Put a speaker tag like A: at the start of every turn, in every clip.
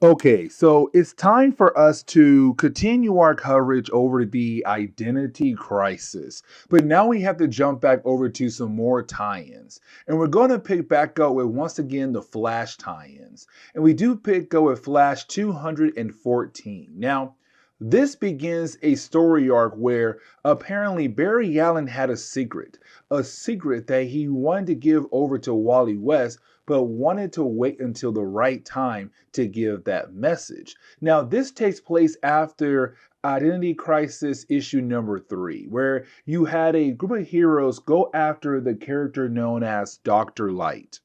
A: Okay, so it's time for us to continue our coverage over the identity crisis. But now we have to jump back over to some more tie-ins. And we're going to pick back up with once again the Flash tie-ins. And we do pick up with Flash 214. Now, this begins a story arc where apparently Barry Allen had a secret that he wanted to give over to Wally West, but wanted to wait until the right time to give that message. Now, this takes place after Identity Crisis issue number 3, where you had a group of heroes go after the character known as Dr. Light.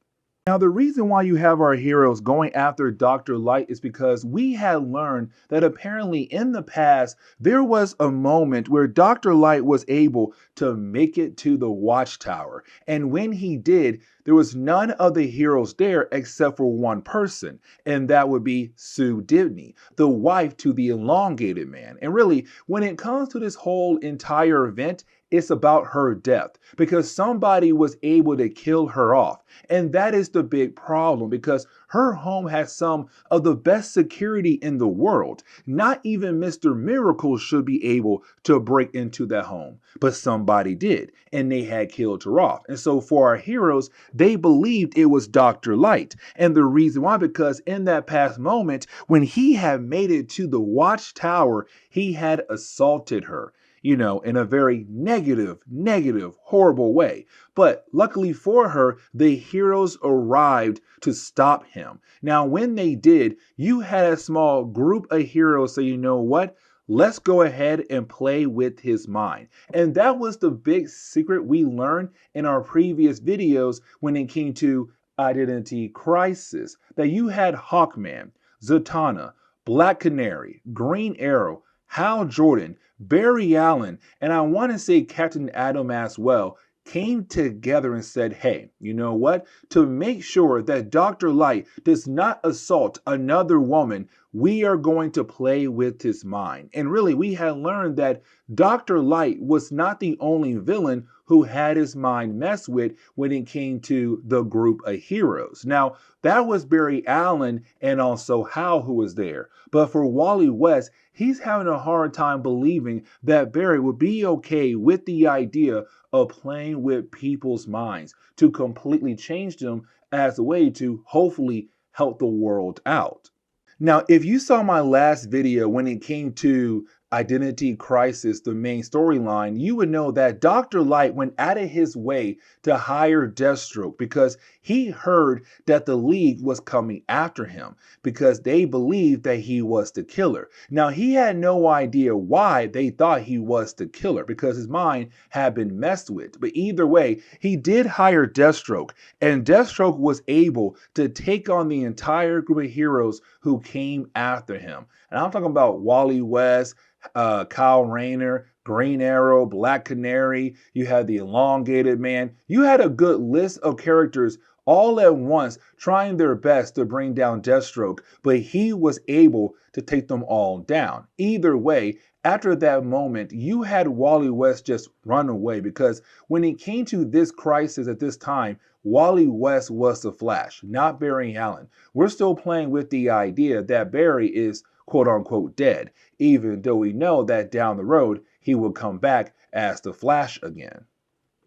A: Now, the reason why you have our heroes going after Dr. Light is because we had learned that apparently in the past, there was a moment where Dr. Light was able to make it to the Watchtower. And when he did, there was none of the heroes there except for one person, and that would be Sue Dibney, the wife to the elongated man. And really, when it comes to this whole entire event, it's about her death because somebody was able to kill her off. And that is the big problem because her home has some of the best security in the world. Not even Mr. Miracle should be able to break into that home, but somebody did, and they had killed her off. And so for our heroes, they believed it was Dr. Light. And the reason why, because in that past moment, when he had made it to the Watchtower, he had assaulted her, in a very negative, horrible way. But luckily for her, the heroes arrived to stop him. Now, when they did, you had a small group of heroes say, you know what? Let's go ahead and play with his mind. And that was the big secret we learned in our previous videos when it came to Identity Crisis. That you had Hawkman, Zatanna, Black Canary, Green Arrow, Hal Jordan, Barry Allen, and I want to say Captain Atom as well, came together and said, hey, you know what? To make sure that Dr. Light does not assault another woman, we are going to play with his mind. And really, we had learned that Dr. Light was not the only villain who had his mind messed with when it came to the group of heroes. Now, that was Barry Allen and also Hal who was there. But for Wally West, he's having a hard time believing that Barry would be okay with the idea of playing with people's minds to completely change them as a way to hopefully help the world out. Now, if you saw my last video when it came to Identity Crisis, the main storyline, you would know that Dr. Light went out of his way to hire Deathstroke because he heard that the League was coming after him because they believed that he was the killer. Now, he had no idea why they thought he was the killer because his mind had been messed with. But either way, he did hire Deathstroke, and Deathstroke was able to take on the entire group of heroes who came after him. And I'm talking about Wally West, Kyle Rayner, Green Arrow, Black Canary, you had the Elongated Man. You had a good list of characters all at once trying their best to bring down Deathstroke, but he was able to take them all down. Either way, after that moment, you had Wally West just run away because when it came to this crisis at this time, Wally West was the Flash, not Barry Allen. We're still playing with the idea that Barry is quote unquote dead, even though we know that down the road he will come back as the Flash again.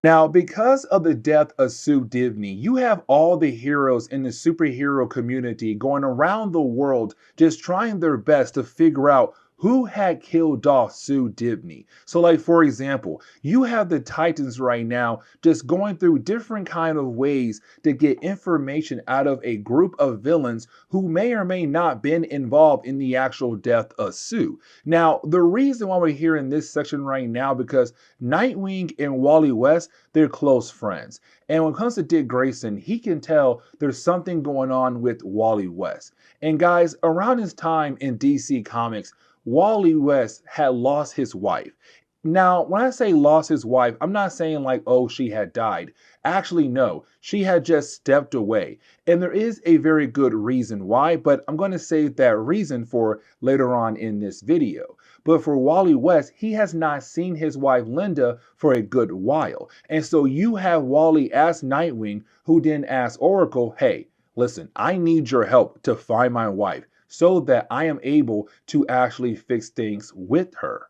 A: Now, because of the death of Sue Dibney, you have all the heroes in the superhero community going around the world just trying their best to figure out who had killed off Sue Dibney. So like, for example, you have the Titans right now just going through different kind of ways to get information out of a group of villains who may or may not been involved in the actual death of Sue. Now, the reason why we're here in this section right now, because Nightwing and Wally West, they're close friends. And when it comes to Dick Grayson, he can tell there's something going on with Wally West. And guys, around his time in DC Comics, Wally West had lost his wife. Now, when I say lost his wife, I'm not saying like, oh, she had died. Actually, no, she had just stepped away. And there is a very good reason why, but I'm going to save that reason for later on in this video. But for Wally West, he has not seen his wife Linda for a good while. And so you have Wally ask Nightwing, who then asks Oracle, hey, listen, I need your help to find my wife. so that I am able to actually fix things with her.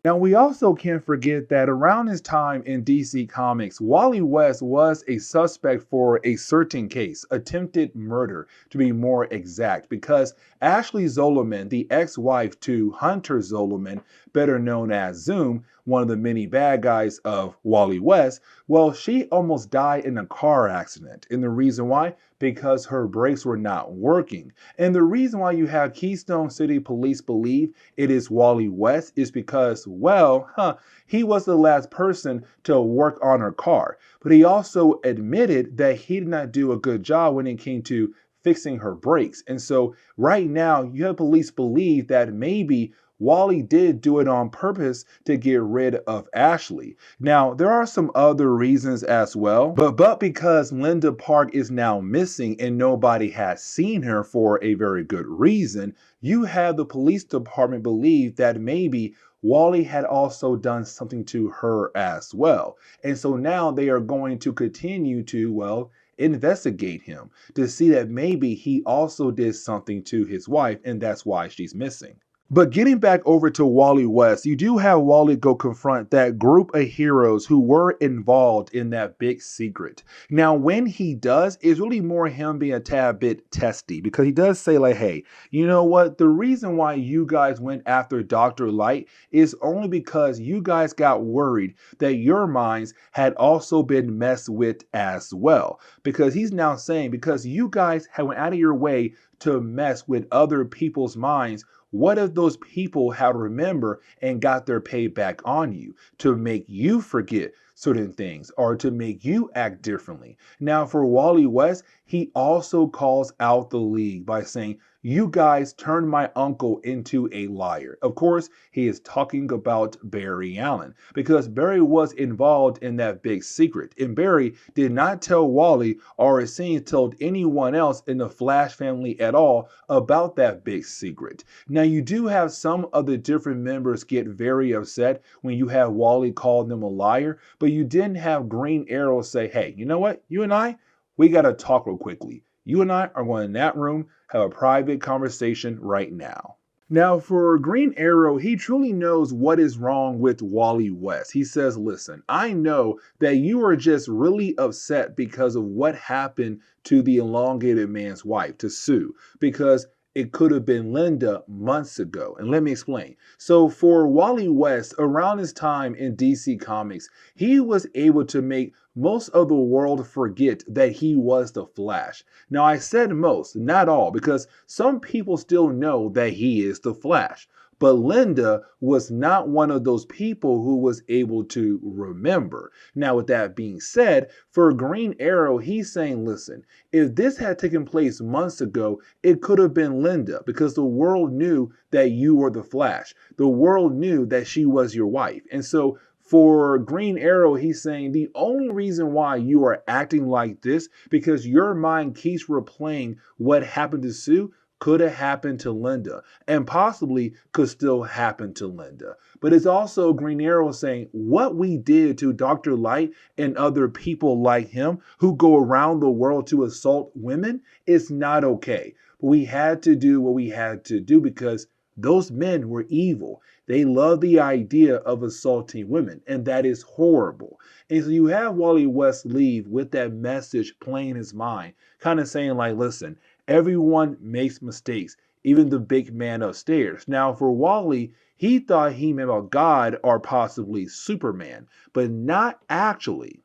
A: Now, we also can't forget that around this time in DC Comics, Wally West was a suspect for a certain case, attempted murder to be more exact, because Ashley Zolomon, the ex wife to Hunter Zolomon, better known as Zoom, one of the many bad guys of Wally West, well, she almost died in a car accident. And the reason why? Because her brakes were not working. And the reason why you have Keystone City Police believe it is Wally West is because, well, he was the last person to work on her car. But he also admitted that he did not do a good job when it came to fixing her brakes. And so right now, you have police believe that maybe Wally did do it on purpose to get rid of Ashley. Now, there are some other reasons as well, but because Linda Park is now missing and nobody has seen her for a very good reason, you have the police department believe that maybe Wally had also done something to her as well. And so now they are going to continue to, well, investigate him to see that maybe he also did something to his wife, and that's why she's missing. But getting back over to Wally West, you do have Wally go confront that group of heroes who were involved in that big secret. Now, when he does, it's really more him being a tad bit testy because he does say, like, hey, you know what? The reason why you guys went after Dr. Light is only because you guys got worried that your minds had also been messed with as well. Because he's now saying, because you guys had went out of your way to mess with other people's minds, what if those people had remembered and got their payback on you to make you forget certain things or to make you act differently? Now, for Wally West, he also calls out the league by saying, you guys turned my uncle into a liar. Of course, he is talking about Barry Allen because Barry was involved in that big secret. And Barry did not tell Wally or it seems told anyone else in the Flash family at all about that big secret. Now, you do have some of the different members get very upset when you have Wally call them a liar, but you didn't have Green Arrow say, hey, you know what? You and I, we got to talk real quickly. You and I are going in that room, have a private conversation right now. Now, for Green Arrow, he truly knows what is wrong with Wally West. He says, listen, I know that you are just really upset because of what happened to the elongated man's wife, to Sue, because it could have been Linda months ago. And let me explain. So for Wally West, around his time in DC Comics, he was able to make most of the world forget that he was the Flash. Now, I said most, not all, because some people still know that he is the Flash. But Linda was not one of those people who was able to remember. Now, with that being said, for Green Arrow, he's saying, listen, if this had taken place months ago, it could have been Linda because the world knew that you were the Flash. The world knew that she was your wife. And so for Green Arrow, he's saying the only reason why you are acting like this because your mind keeps replaying what happened to Sue could have happened to Linda and possibly could still happen to Linda. But it's also Green Arrow saying what we did to Dr. Light and other people like him who go around the world to assault women is not okay. But we had to do what we had to do because those men were evil. They love the idea of assaulting women, and that is horrible. And so you have Wally West leave with that message playing in his mind, kind of saying like, listen, everyone makes mistakes, even the big man upstairs. Now, for Wally, he thought he meant about God or possibly Superman, but not actually.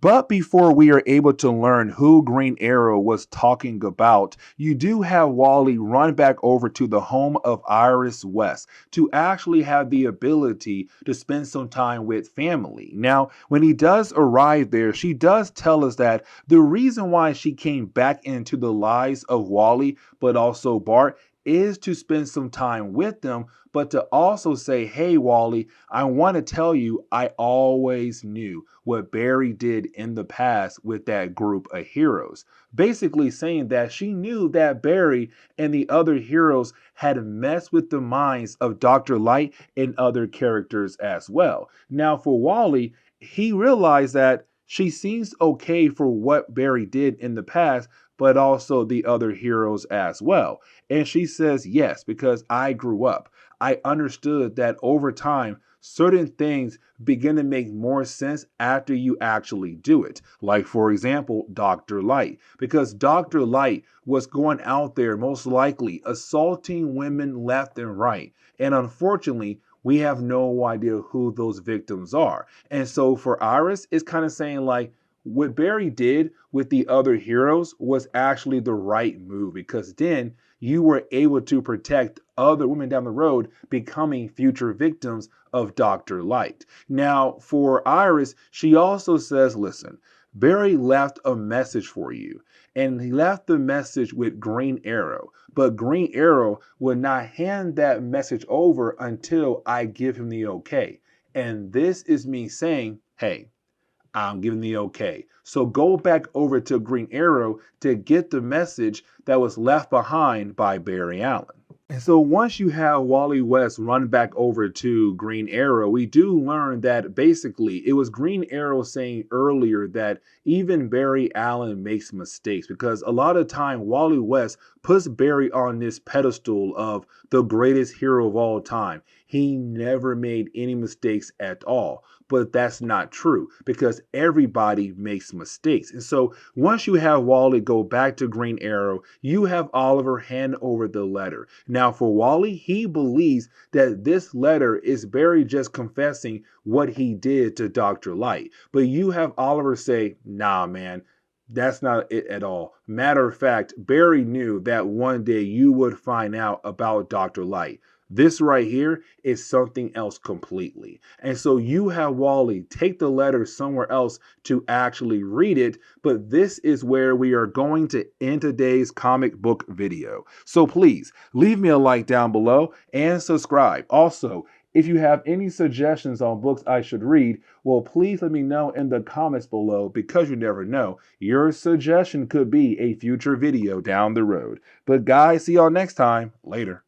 A: But before we are able to learn who Green Arrow was talking about, you do have Wally run back over to the home of Iris West to actually have the ability to spend some time with family. Now, when he does arrive there, she does tell us that the reason why she came back into the lives of Wally, but also Bart, is to spend some time with them, but to also say, hey, Wally, I want to tell you, I always knew what Barry did in the past with that group of heroes. Basically saying that she knew that Barry and the other heroes had messed with the minds of Dr. Light and other characters as well. Now, for Wally, he realized that she seems okay for what Barry did in the past, but also the other heroes as well? And she says, yes, because I grew up. I understood that over time, certain things begin to make more sense after you actually do it. Like, for example, Dr. Light, because Dr. Light was going out there most likely assaulting women left and right. And unfortunately, we have no idea who those victims are. And so for Iris, it's kind of saying like, what Barry did with the other heroes was actually the right move, because then you were able to protect other women down the road becoming future victims of Dr. Light. Now, for Iris, she also says, listen, Barry left a message for you, and he left the message with Green Arrow, but Green Arrow would not hand that message over until I give him the okay. And this is me saying, hey, I'm giving the okay. So go back over to Green Arrow to get the message that was left behind by Barry Allen. And so once you have Wally West run back over to Green Arrow, we do learn that basically it was Green Arrow saying earlier that even Barry Allen makes mistakes, because a lot of time Wally West puts Barry on this pedestal of the greatest hero of all time. He never made any mistakes at all. But that's not true, because everybody makes mistakes. And so once you have Wally go back to Green Arrow, you have Oliver hand over the letter. Now, for Wally, he believes that this letter is Barry just confessing what he did to Dr. Light. But you have Oliver say, nah, man, that's not it at all. Matter of fact, Barry knew that one day you would find out about Dr. Light. This right here is something else completely. And so you have Wally take the letter somewhere else to actually read it, but this is where we are going to end today's comic book video. So please leave me a like down below and subscribe. Also, if you have any suggestions on books I should read, well, please let me know in the comments below, because you never know, your suggestion could be a future video down the road. But guys, see y'all next time. Later.